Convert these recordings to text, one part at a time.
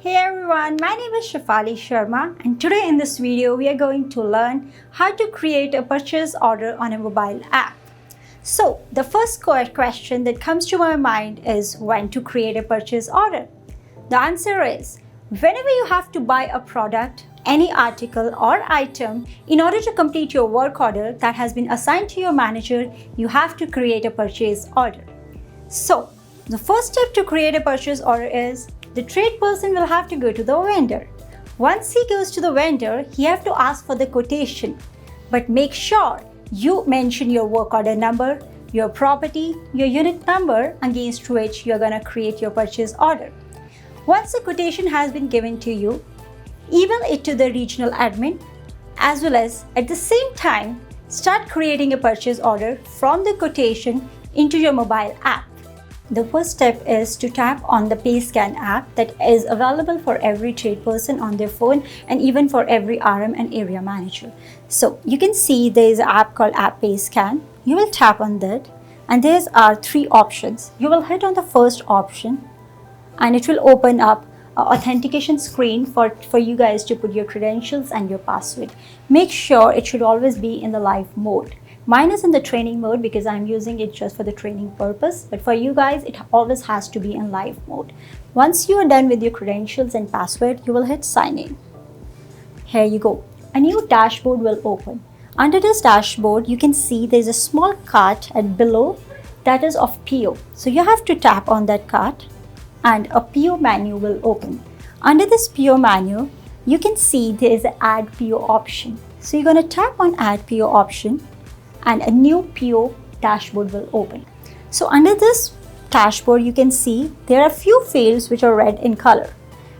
Hey everyone, my name is Shafali Sharma and today in this video we are going to learn how to create a purchase order on a mobile app. So the first question that comes to my mind is when to create a purchase order. The answer is whenever you have to buy a product, any article or item, in order to complete your work order that has been assigned to your manager, you have to create a purchase order. So the first step to create a purchase order is the trade person will have to go to the vendor. Once he goes to the vendor, he have to ask for the quotation. But make sure you mention your work order number, your property, your unit number against which you're going to create your purchase order. Once the quotation has been given to you, email it to the regional admin, as well as at the same time start creating a purchase order from the quotation into your mobile app. The first step is to tap on the PayScan app that is available for every trade person on their phone and even for every RM and area manager. So you can see there is an app called App PayScan. You will tap on that and there are three options. You will hit on the first option and it will open up an authentication screen for you guys to put your credentials and your password. Make sure it should always be in the live mode. Mine is in the training mode because I'm using it just for the training purpose, but for you guys, it always has to be in live mode. Once you are done with your credentials and password, you will hit sign in. Here you go. A new dashboard will open. Under this dashboard, you can see there's a small cart at below that is of PO. So you have to tap on that cart and a PO menu will open. Under this PO menu, you can see there is an add PO option. So you're going to tap on add PO option and a new PO dashboard will open. So under this dashboard, you can see there are a few fields which are red in color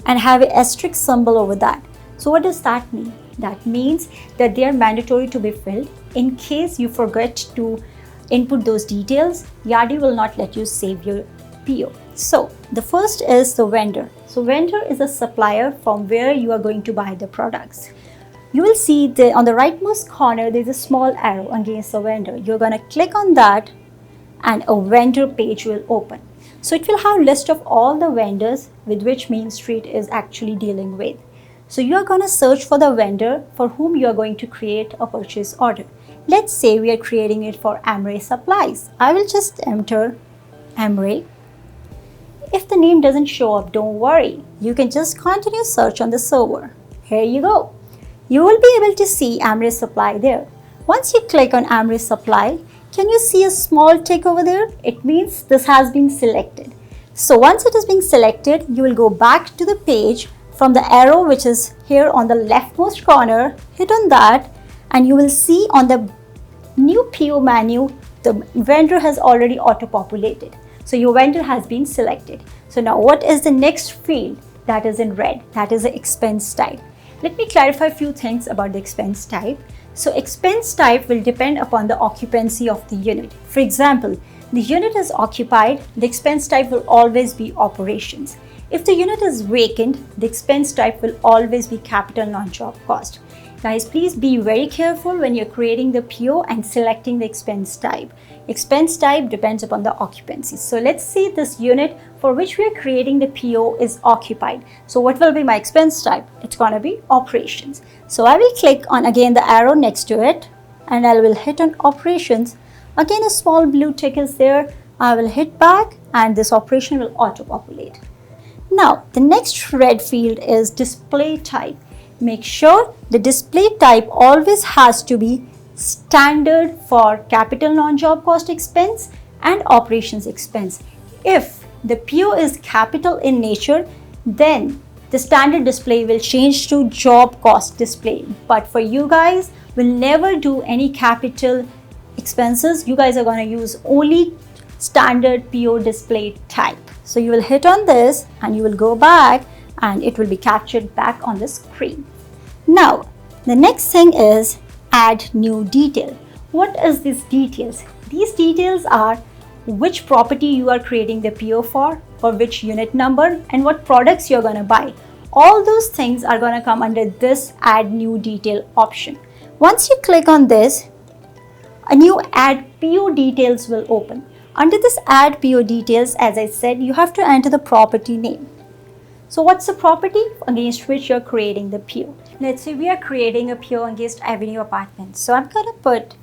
and have an asterisk symbol over that. So what does that mean? That means that they are mandatory to be filled. In case you forget to input those details, Yardi will not let you save your PO. So the first is the vendor. So vendor is a supplier from where you are going to buy the products. You will see that on the rightmost corner, there's a small arrow against the vendor. You're going to click on that and a vendor page will open. So it will have a list of all the vendors with which Main Street is actually dealing with. So you're going to search for the vendor for whom you're going to create a purchase order. Let's say we are creating it for Amray Supplies. I will just enter Amray. If the name doesn't show up, don't worry. You can just continue search on the server. Here you go. You will be able to see Amray Supply there. Once you click on Amray Supply, can you see a small tick over there? It means this has been selected. So once it is being selected, you will go back to the page from the arrow which is here on the leftmost corner. Hit on that and you will see on the new PO menu, the vendor has already auto-populated. So your vendor has been selected. So now what is the next field that is in red? That is the expense type. Let me clarify a few things about the expense type. So expense type will depend upon the occupancy of the unit. For example, the unit is occupied, the expense type will always be operations. If the unit is vacant, the expense type will always be capital non-job cost. Guys, please be very careful when you're creating the PO and selecting the expense type. Expense type depends upon the occupancy. So let's see this unit for which we are creating the PO is occupied. So what will be my expense type? It's going to be operations. So I will click on again the arrow next to it and I will hit on operations. Again, a small blue tick is there. I will hit back and this operation will auto-populate. Now, the next red field is display type. Make sure the display type always has to be standard for capital non-job cost expense and operations expense. If the PO is capital in nature, then the standard display will change to job cost display. But for you guys, we'll never do any capital expenses. You guys are going to use only standard PO display type. So you will hit on this and you will go back and it will be captured back on the screen. Now, the next thing is add new detail. What is these details? These details are which property you are creating the PO for which unit number, and what products you're going to buy. All those things are going to come under this add new detail option. Once you click on this, a new add PO details will open. Under this add PO details, as I said, you have to enter the property name. So what's the property against which you're creating the PO? Let's say we are creating a PO against Avenue Apartments. So I'm going to put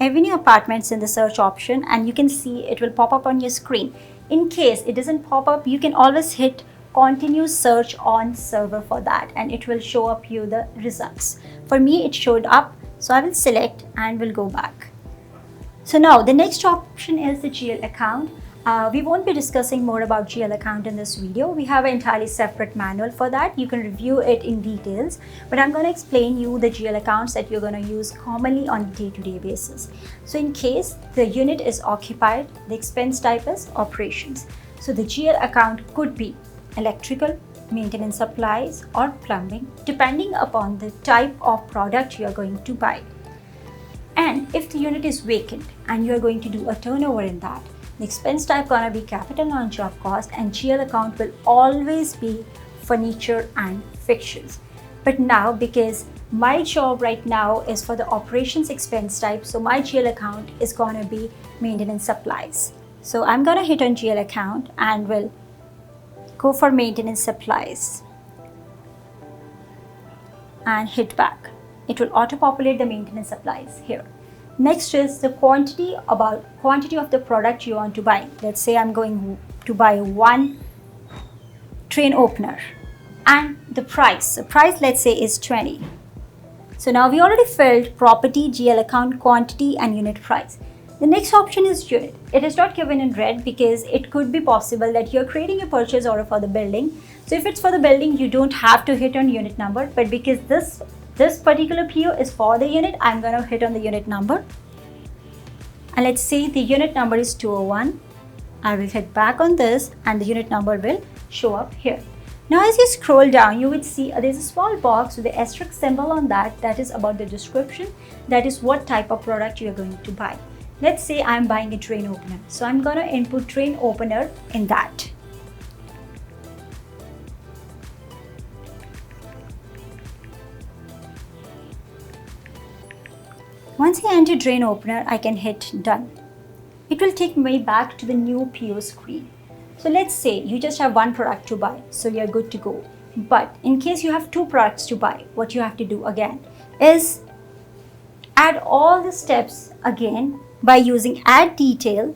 Avenue Apartments in the search option, and you can see it will pop up on your screen. In case it doesn't pop up, you can always hit continue search on server for that, and it will show up you the results. For me it showed up, so I will select and will go back. So now the next option is the GL account. We won't be discussing more about GL account in this video. We have an entirely separate manual for that. You can review it in details, but I'm going to explain you the GL accounts that you're going to use commonly on a day-to-day basis. So in case the unit is occupied, the expense type is operations. So the GL account could be electrical, maintenance supplies, or plumbing, depending upon the type of product you are going to buy. And if the unit is vacant and you are going to do a turnover in that, the expense type gonna be capital non-job cost, and GL account will always be furniture and fixtures. But now, because my job right now is for the operations expense type, so my GL account is gonna be maintenance supplies. So I'm gonna hit on GL account and will go for maintenance supplies and hit back. It will auto-populate the maintenance supplies here. Next is the quantity of the product you want to buy. Let's say I'm going to buy one train opener, and the price let's say is 20. So now we already filled property, GL account, quantity, and unit price. The next option is unit. It is not given in red because it could be possible that you're creating a purchase order for the building. So if it's for the building, you don't have to hit on unit number, but because this particular PO is for the unit, I'm going to hit on the unit number. And let's say the unit number is 201. I will hit back on this and the unit number will show up here. Now as you scroll down, you would see there's a small box with the asterisk symbol on that. That is about the description. That is what type of product you're going to buy. Let's say I'm buying a train opener. So I'm going to input train opener in that. Once I enter drain opener, I can hit done. It will take me back to the new PO screen. So let's say you just have one product to buy, so you're good to go. But in case you have two products to buy, what you have to do again is add all the steps again by using add detail.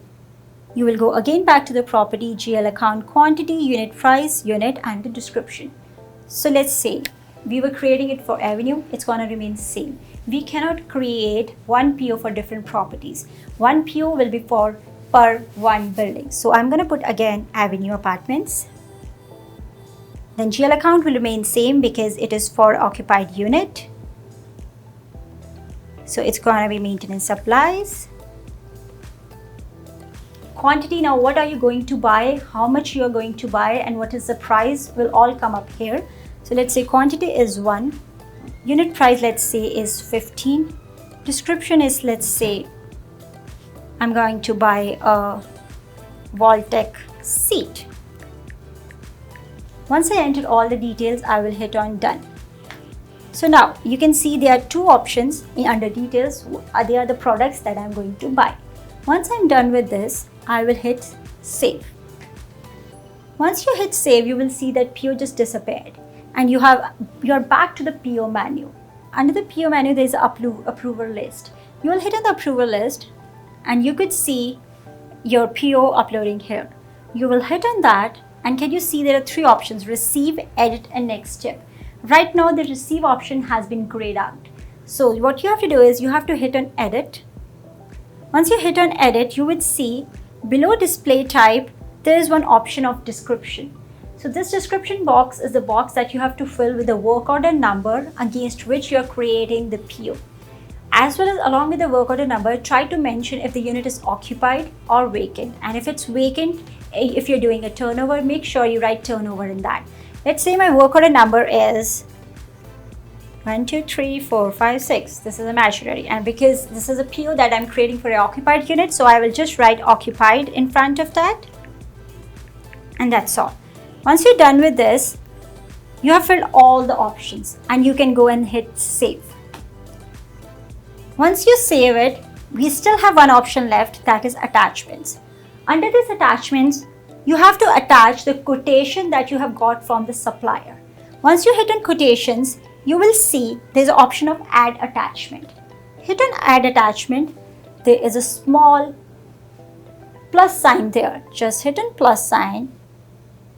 You will go again back to the property, GL account, quantity, unit price, unit, and the description. So let's say we were creating it for Avenue, it's going to remain same. We cannot create one PO for different properties. One PO will be for per one building. So I'm going to put again Avenue Apartments. Then GL account will remain same because it is for occupied unit. So it's going to be maintenance supplies. Quantity, now what are you going to buy, how much you are going to buy, and what is the price will all come up here. So let's say quantity is 1. Unit price, let's say, is 15. Description is, let's say, I'm going to buy a Voltec seat. Once I enter all the details, I will hit on done. So now you can see there are two options under details. They are the products that I'm going to buy. Once I'm done with this, I will hit save. Once you hit save, you will see that PO just disappeared. And you're back to the PO menu. Under the PO menu, there is an approval list. You will hit on the approval list and you could see your PO uploading here. You will hit on that, and can you see there are three options: receive, edit, and next step. Right now the receive option has been grayed out. So what you have to do is you have to hit on edit. Once you hit on edit, you would see below display type, there is one option of description. So this description box is the box that you have to fill with the work order number against which you are creating the PO. As well as along with the work order number, try to mention if the unit is occupied or vacant. And if it's vacant, if you're doing a turnover, make sure you write turnover in that. Let's say my work order number is 1, 2, 3, 4, 5, 6. This is imaginary, and because this is a PO that I'm creating for an occupied unit, so I will just write occupied in front of that, and that's all. Once you're done with this, you have filled all the options and you can go and hit save. Once you save it, we still have one option left, that is attachments. Under this attachments, you have to attach the quotation that you have got from the supplier. Once you hit on quotations, you will see there's an option of add attachment. Hit on add attachment. There is a small plus sign there. Just hit on plus sign.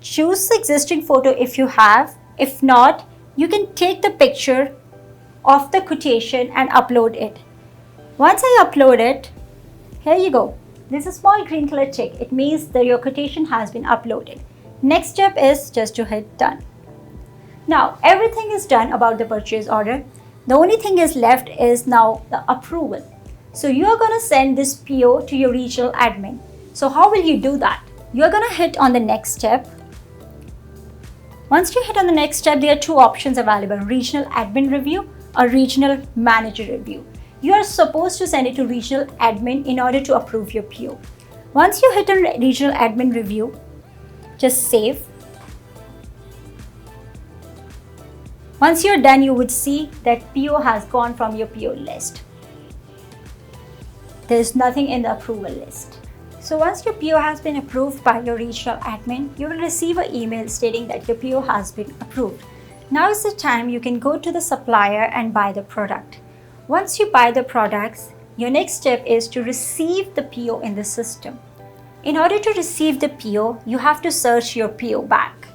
Choose the existing photo if you have. If not, you can take the picture of the quotation and upload it. Once I upload it, here you go. There's a small green color tick. It means that your quotation has been uploaded. Next step is just to hit done. Now everything is done about the purchase order. The only thing is left is now the approval. So you are going to send this PO to your regional admin. So how will you do that? You are going to hit on the next step. Once you hit on the next step, there are two options available: regional admin review or regional manager review. You are supposed to send it to regional admin in order to approve your PO. Once you hit on regional admin review, just save. Once you're done, you would see that PO has gone from your PO list. There is nothing in the approval list. So once your PO has been approved by your regional admin, you will receive an email stating that your PO has been approved. Now is the time you can go to the supplier and buy the product. Once you buy the products, your next step is to receive the PO in the system. In order to receive the PO, you have to search your PO back.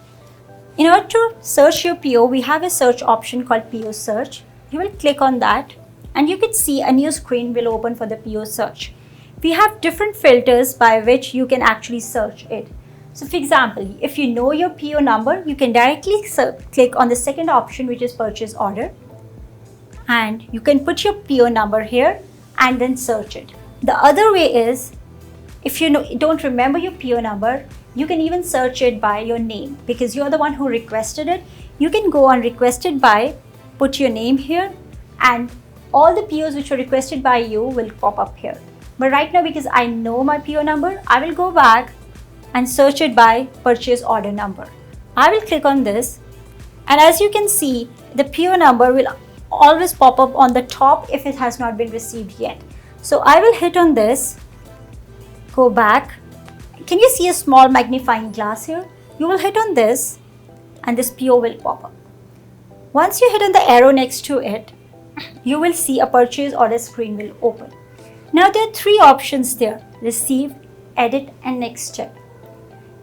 In order to search your PO, we have a search option called PO search. You will click on that and you can see a new screen will open for the PO search. We have different filters by which you can actually search it. So for example, if you know your PO number, you can directly click on the second option, which is purchase order. And you can put your PO number here and then search it. The other way is, if you don't remember your PO number, you can even search it by your name because you're the one who requested it. You can go on requested by, put your name here, and all the POs which were requested by you will pop up here. But right now, because I know my PO number, I will go back and search it by purchase order number. I will click on this, and as you can see, the PO number will always pop up on the top if it has not been received yet. So I will hit on this, go back. Can you see a small magnifying glass here? You will hit on this and this PO will pop up. Once you hit on the arrow next to it, you will see a purchase order screen will open. Now there are three options there: receive, edit, and next step.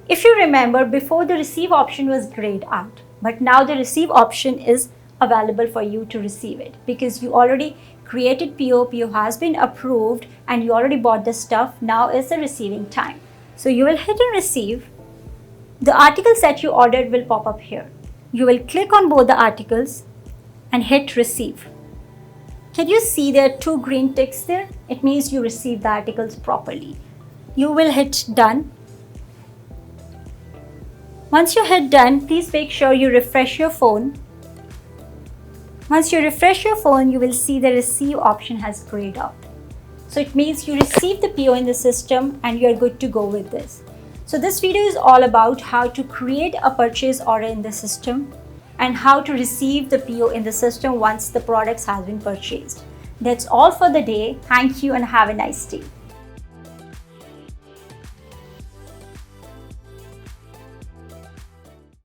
If you remember, before the receive option was grayed out, but now the receive option is available for you to receive it because you already created PO has been approved, and you already bought the stuff. Now is the receiving time. So you will hit on receive. The articles that you ordered will pop up here. You will click on both the articles and hit receive. Can you see there are two green ticks there? It means you received the articles properly. You will hit done. Once you hit done, please make sure you refresh your phone. Once you refresh your phone, you will see the receive option has grayed out. So it means you received the PO in the system and you are good to go with this. So this video is all about how to create a purchase order in the system and how to receive the PO in the system once the products have been purchased. That's all for the day. Thank you and have a nice day.